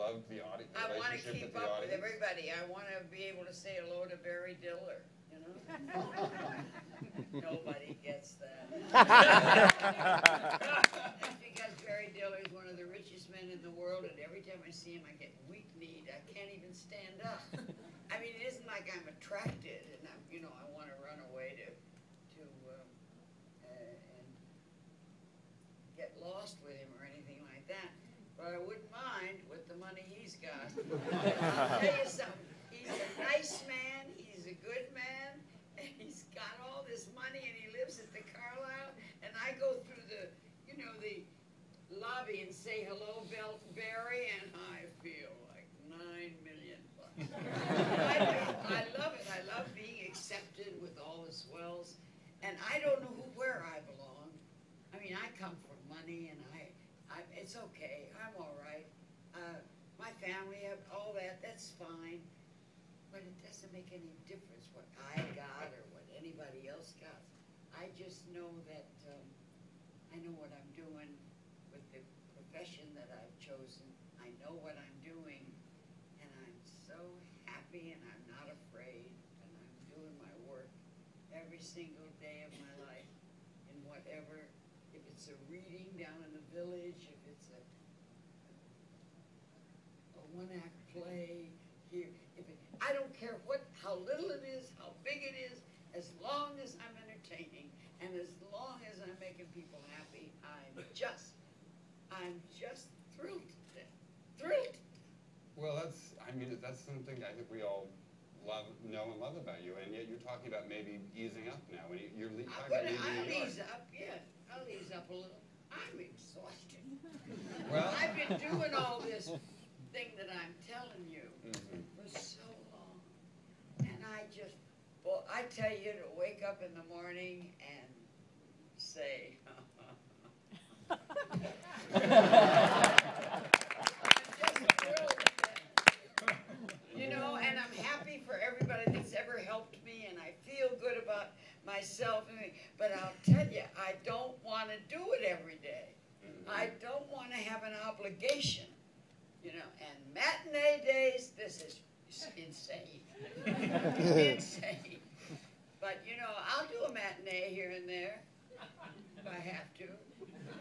love the audience. I want to keep up with everybody. I want to be able to say hello to Barry Diller, you know? Nobody gets that. That's because Barry Diller is one of the richest men in the world, and every time I see him, I get weak-kneed. I can't even stand up. I mean, it isn't like I'm attracted, and I'm, you know, I want to run away to and get lost with him or anything like that. But I wouldn't mind with the money he's got. I'll tell you something. He's a nice man. He's a good man. And he's got all this money, and he lives at the Carlisle. And I go through the, you know, the lobby and say hello, Barry, and I feel like $9 million bucks. I love it. I love being accepted with all the swells. And I don't know where I belong. I mean, I come from money, and it's okay. I'm all right. My family, all that, that's fine. But it doesn't make any difference what I got or what anybody else got. I just know that I know what I'm doing with the profession that I've chosen. I know what I'm doing, and I'm so happy, and I'm not afraid, and I'm doing my work every single day of my life in whatever, if it's a reading down in the village, if it's a one-act play here, I don't care how little it is, how big it is, as long as I'm entertaining, and as long as I'm making people happy, I'm just thrilled to death. Thrilled. Well, that's something I think we all know and love about you, and yet you're talking about maybe easing up now. When you're talking about I'll ease up, yeah. I'll ease up a little. I'm exhausted. Well, I've been doing all this thing that I'm telling you for so long, and I tell you to wake up in the morning and say, I'm just thrilled. You know, and I'm happy for everybody that's ever helped me, and I feel good about myself. But I'll tell you, I don't want to do it every day. I don't want to have an obligation, you know. And matinee days, this is insane. Insane. But, you know, I'll do a matinee here and there if I have to.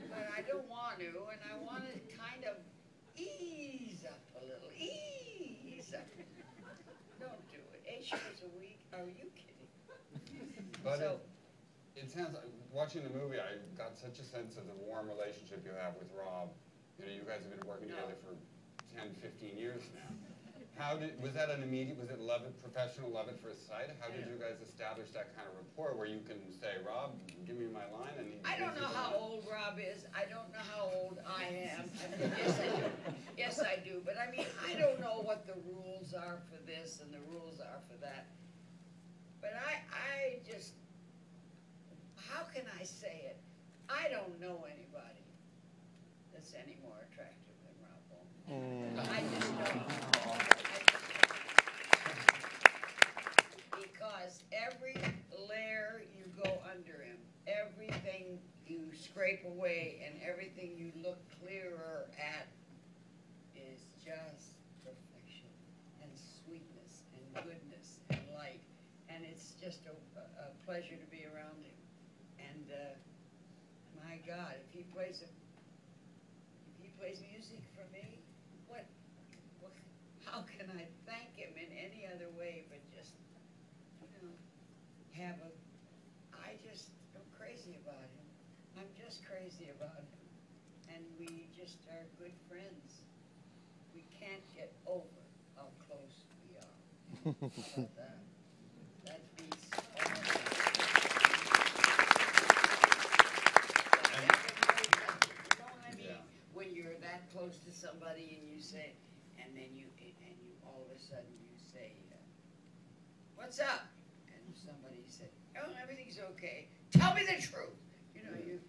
But I don't want to, and I want to kind of ease up a little. Ease up. Don't do it. 8 shows a week? Are you kidding? But it sounds like, watching the movie, I got such a sense of the warm relationship you have with Rob. You know, you guys have been working together for 10, 15 years now. Was that an immediate, was it professional love at first sight? How did you guys establish that kind of rapport where you can say, Rob, give me my line? And I don't know how old Rob is. I don't know how old I am. Yes, I do. Yes, I do. But I mean, I don't know what the rules are for this and the rules are for that. But I just, how can I say it? I don't know anybody that's any more attractive than Rob Bowman. I just don't. Because every layer you go under him, everything you scrape away, and everything you look clearer at is just perfection and sweetness and goodness and light. And it's just a pleasure to be around him. And my God, if he plays music for me, how can I thank him in any other way but just, you know, I'm crazy about him. I'm just crazy about him. And we just are good friends. We can't get over how close we are. How about that? That beats all of that. You know what I mean? Yeah. When you're that close to somebody and you say, and then you all of a sudden you say, what's up? And somebody said, oh, everything's okay. Tell me the truth. You know, you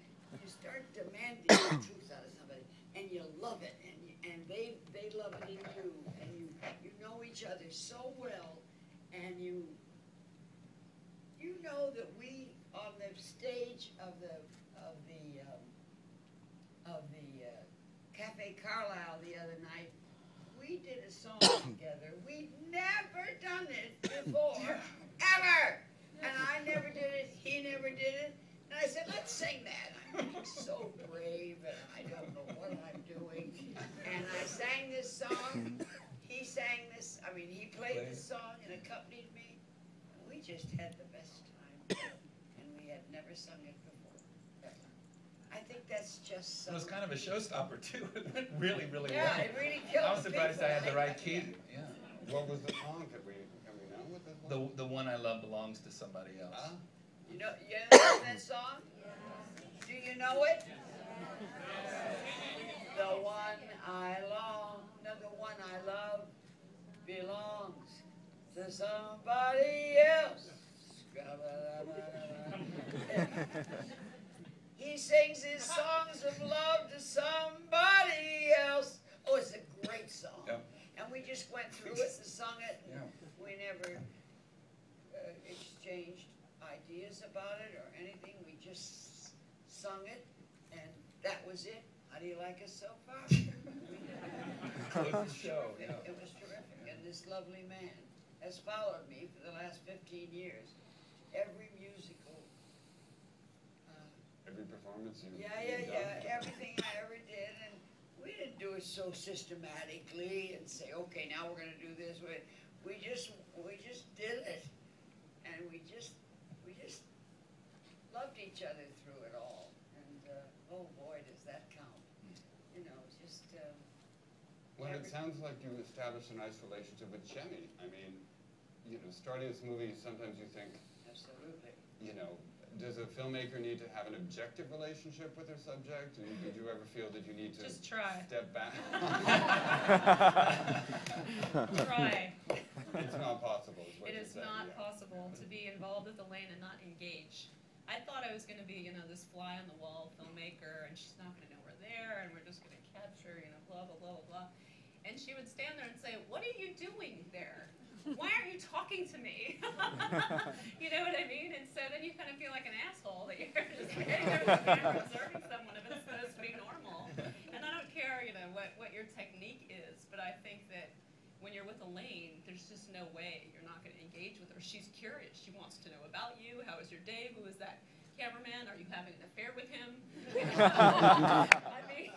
start demanding the truth out of somebody, and you love it, and they love it in you, and you know each other so well, and you know that we on the stage of the Cafe Carlisle the other night, we together. We'd never done it before, ever. And I never did it, he never did it. And I said, let's sing that. I'm so brave and I don't know what I'm doing. And I sang this song. He sang this, I mean, he played the song and accompanied me. And we just had the best time. And we had never sung it before. Ever. I think that's just so. It was kind of a showstopper too. It went really, really well. Yeah, it really killed I was surprised people. I had the right key. Yeah. What was the song? Can we know what that was? The one I love belongs to somebody else. You know that song? Do you know it? The one I long, no, the one I love belongs to somebody else. He sings his songs of love to somebody else. Oh, it's a great song. Yep. And we just went through it and sung it. Yeah. We never exchanged ideas about it or anything. We just sung it, and that was it. How do you like us so far? Close the show. Yeah. It was terrific, and this lovely man has followed me for the last 15 years. Every musical. Every performance you've Yeah. done? Everything I ever did, and we didn't do it so systematically and say, okay, now we're going to do this. We just did it, and we just loved each other through it all. And oh boy, does that count? You know, just. Well, it sounds like you established a nice relationship with Chiemi. I mean, you know, starting this movie, sometimes you think, Absolutely. you know, does a filmmaker need to have an objective relationship with their subject? And did you ever feel that you need to Just try. step back? Try. It's not possible. Is what It you're is saying, not yeah. possible to be involved with Elaine and not engage. I thought I was going to be, you know, this fly on the wall filmmaker, and she's not going to know we're there, and we're just going to capture, you know, blah, blah, blah, blah, blah. And she would stand there and say, what are you doing there? Why aren't you talking to me? You know what I mean? And so then you kind of feel like an asshole that you're just standing there with the camera observing someone if it's supposed to be normal. And I don't care, you know, what your technique is, but I think that when you're with Elaine, there's just no way you're not going to engage with her. She's curious. She wants to know about you. How was your day? Who is that cameraman? Are you having an affair with him? You know? I mean,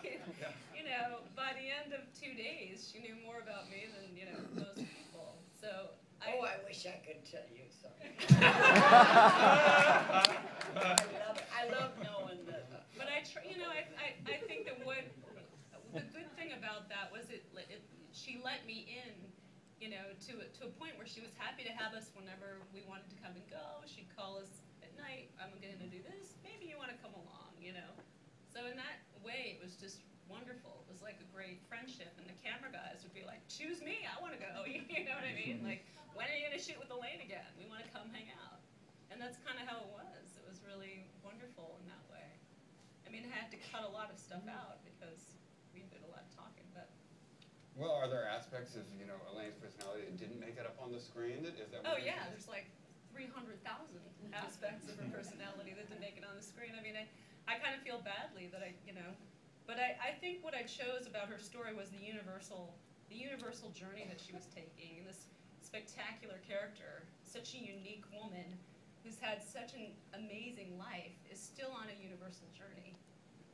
you know, by the end of 2 days, she knew more about me than, you know, most people. So I wish I could tell you something. I love knowing that. But you know, I think that the good thing about that was she let me in, you know, to a point where she was happy to have us whenever we wanted to come and go. She'd call us at night. I'm going to do this. Maybe you want to come along, you know. So in that way, it was just wonderful. It was like a great friendship, and the camera guys would be like, choose me, I want to go. You know what I mean? Like, when are you going to shoot with Elaine again? We want to come hang out. And that's kind of how it was. It was really wonderful in that way. I mean, I had to cut a lot of stuff out because we did a lot of talking, but. Well, are there aspects of, you know, Elaine's personality that didn't make it up on the screen? Is that Oh what yeah, there's like 300,000 aspects of her personality that didn't make it on the screen. I mean, I kind of feel badly that you know, but I think what I chose about her story was the universal journey that she was taking, and this spectacular character, such a unique woman who's had such an amazing life, is still on a universal journey.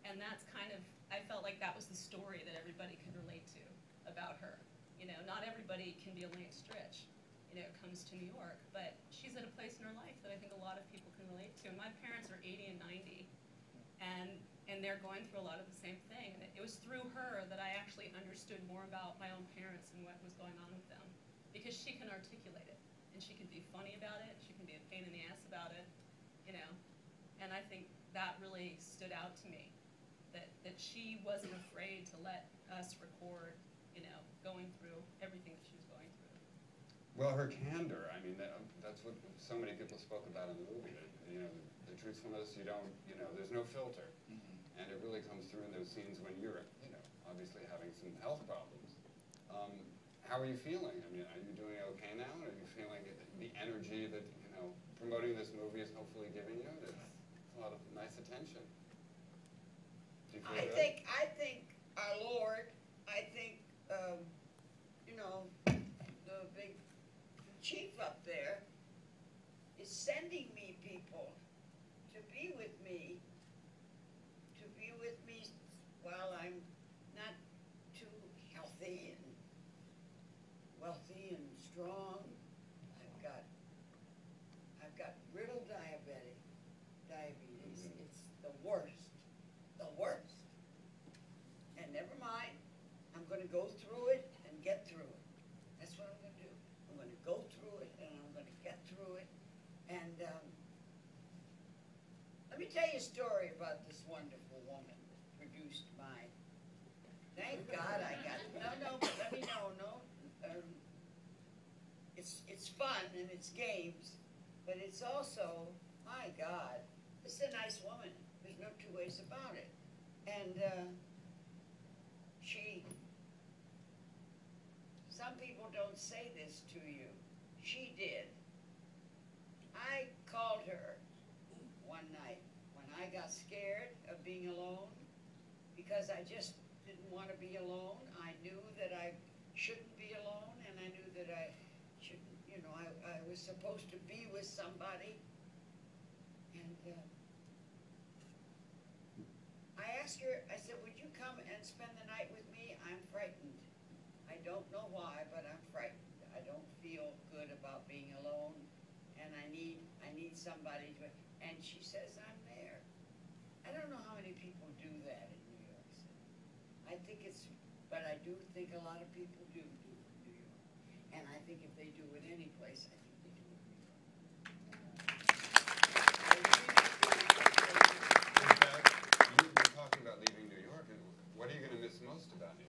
And that's kind of, I felt like that was the story that everybody could relate to about her. You know, not everybody can be Elaine Stritch, you know, comes to New York, but she's at a place in her life that I think a lot of people can relate to. And my parents are 80 and 90, and they're going through a lot of the same thing. And it was through her that I actually understood more about my own parents and what was going on with them, because she can articulate it, and she can be funny about it, she can be a pain in the ass about it, you know. And I think that really stood out to me, that she wasn't afraid to let us record, you know, going through everything that she was going through. Well, her candor, I mean, that's what so many people spoke about in the movie, that, you know, the truthfulness, you know, there's no filter. And it really comes through in those scenes when you're, you know, obviously having some health problems. How are you feeling? I mean, are you doing okay now? Are you feeling the energy that, you know, promoting this movie is hopefully giving you? It's a lot of nice attention. Do you feel good? I think our Lord, you know, chief up there is sending me people to be with me while I'm not too healthy and wealthy and strong. I've got brittle diabetes. It's the worst. And never mind, I'm gonna go through it and get through it. That's what I'm gonna do. I'm gonna go through it and I'm gonna get through it. And let me tell you a story about this wonderful woman that produced mine. Thank God I got, no, but let me know, it's fun and it's games, but it's also, my God, this is a nice woman. There's no two ways about it. And some people don't say this to you. She did. I called her one night when I got scared of being alone because I just didn't want to be alone. I knew that I shouldn't be alone, and I knew that I shouldn't, I was supposed to be with somebody. And I asked her, I said, would you come and spend the night with me? I'm frightened. I don't know why, but I'm frightened. I don't feel good about being alone, and I need somebody to, and she says, I'm there. I don't know how many people do that in New York City. But I do think a lot of people do it in New York. And I think if they do it any place, I think